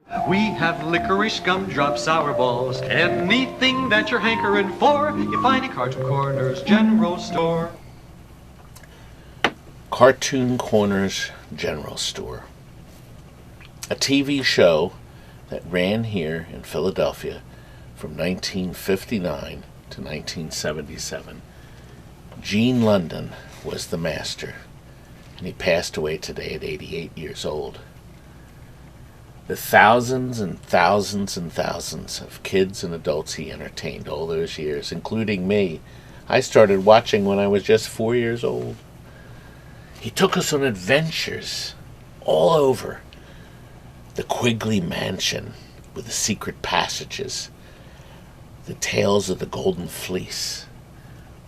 We have licorice, gumdrops, sour balls, anything that you're hankering for, you find in Cartoon Corner's General Store. Cartoon Corner's General Store. A TV show that ran here in Philadelphia from 1959 to 1977. Gene London was the master, and he passed away today at 88 years old. The thousands and thousands and thousands of kids and adults he entertained all those years, including me. I started watching when I was just 4 years old. He took us on adventures all over the Quigley Mansion with the secret passages, the tales of the Golden Fleece.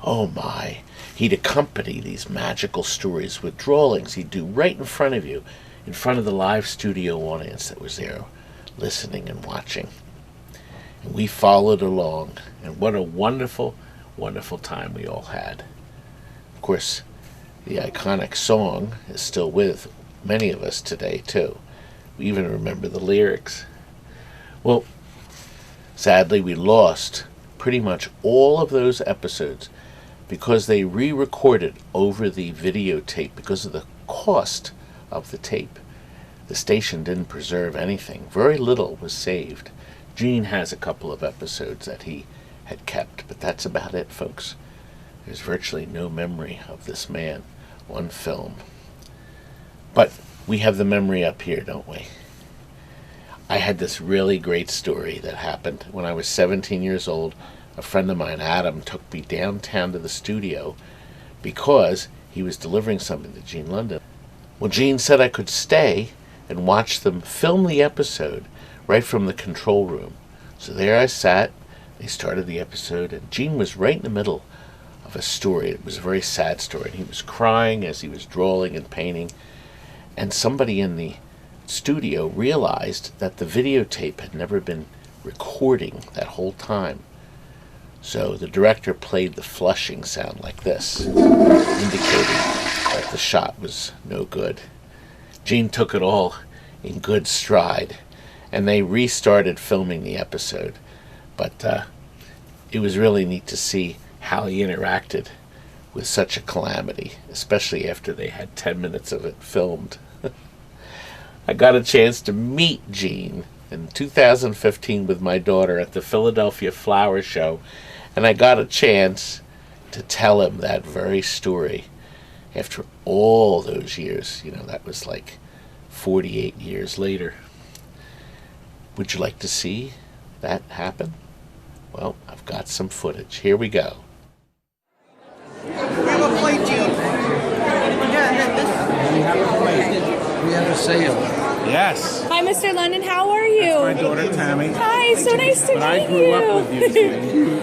Oh my, he'd accompany these magical stories with drawings he'd do right in front of you, in front of the live studio audience that was there listening and watching. And we followed along, and what a wonderful, wonderful time we all had. Of course, the iconic song is still with many of us today, too. We even remember the lyrics. Well, sadly, we lost pretty much all of those episodes because they re-recorded over the videotape because of the cost of the tape. The station didn't preserve anything. Very little was saved. Gene has a couple of episodes that he had kept, but that's about it, folks. There's virtually no memory of this man on film. But we have the memory up here, don't we? I had this really great story that happened when I was 17 years old. A friend of mine, Adam, took me downtown to the studio because he was delivering something to Gene London. Well, Gene said I could stay and watch them film the episode right from the control room. So there I sat. They started the episode, and Gene was right in the middle of a story. It was a very sad story, and he was crying as he was drawing and painting. And somebody in the studio realized that the videotape had never been recording that whole time. So the director played the flushing sound like this, indicating that the shot was no good. Gene took it all in good stride, and they restarted filming the episode. But it was really neat to see how he interacted with such a calamity, especially after they had 10 minutes of it filmed. I got a chance to meet Gene in 2015 with my daughter at the Philadelphia Flower Show, and I got a chance to tell him that very story after all those years. You know, that was like 48 years later. Would you like to see that happen? Well, I've got some footage. Here we go. We have a plate, Gene. We have a plate. We have a sale. Yes. Hi, Mr. London. How are you? That's my daughter, Tammy. Hi, so nice to meet you. But I grew up with you.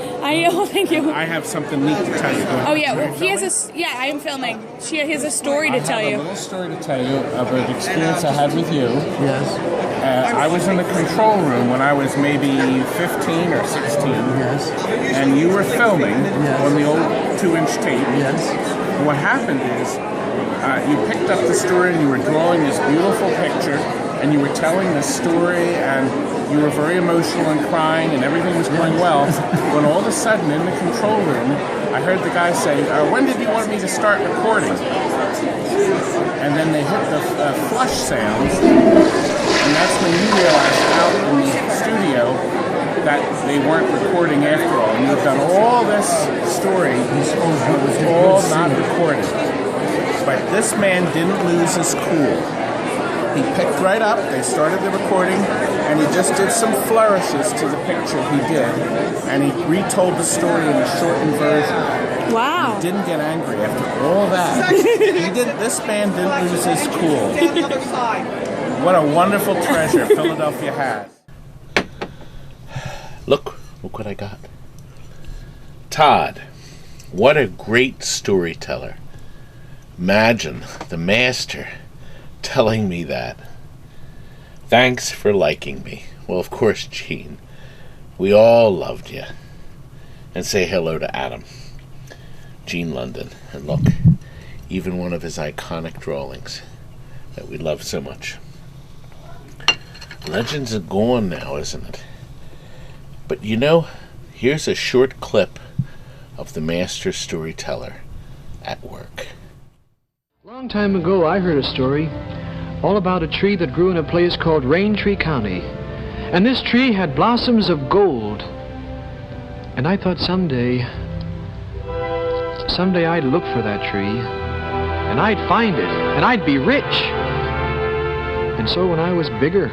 Thank you. I have something neat to tell you. Oh, yeah. Well, he has I am filming. He has a story to tell you. I have a little story to tell you of an experience I had with you. Yes. I was in the control room when I was maybe 15 or 16. Yes. And you were filming Yes. on the old 2-inch tape. Yes. And what happened is you picked up the story and you were drawing this beautiful picture and you were telling this story and you were very emotional and crying and everything was going well. When all of a sudden in the control room, I heard the guy say, when did you want me to start recording? And then they hit the flush sounds, and that's when you realized out in the studio that they weren't recording after all. And you've done all this story, it was all not recorded. But this man didn't lose his cool. He picked right up, they started the recording, and he just did some flourishes to the picture he did, and he retold the story in a shortened version. Wow. He didn't get angry after all that. This man didn't lose his cool. What a wonderful treasure Philadelphia has. Look what I got. Todd, what a great storyteller. Imagine the master telling me that. Thanks for liking me. Well, of course, Gene. We all loved you. And say hello to Adam. Gene London. And look, even one of his iconic drawings that we love so much. Legends are gone now, isn't it? But you know, here's a short clip of the master storyteller at work. Long time ago, I heard a story all about a tree that grew in a place called Raintree County. And this tree had blossoms of gold. And I thought someday I'd look for that tree, and I'd find it, and I'd be rich. And so when I was bigger,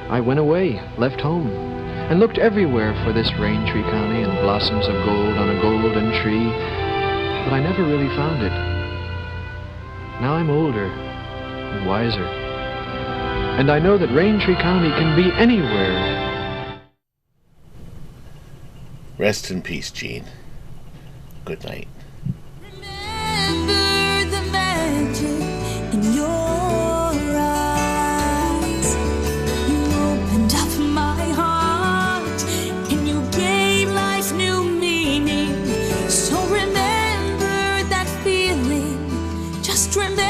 I went away, left home, and looked everywhere for this Raintree County and blossoms of gold on a golden tree, but I never really found it. Now I'm older and wiser, and I know that Raintree County can be anywhere. Rest in peace, Gene. Good night. Remember the magic in your eyes. You opened up my heart and you gave life new meaning. So remember that feeling. Just remember.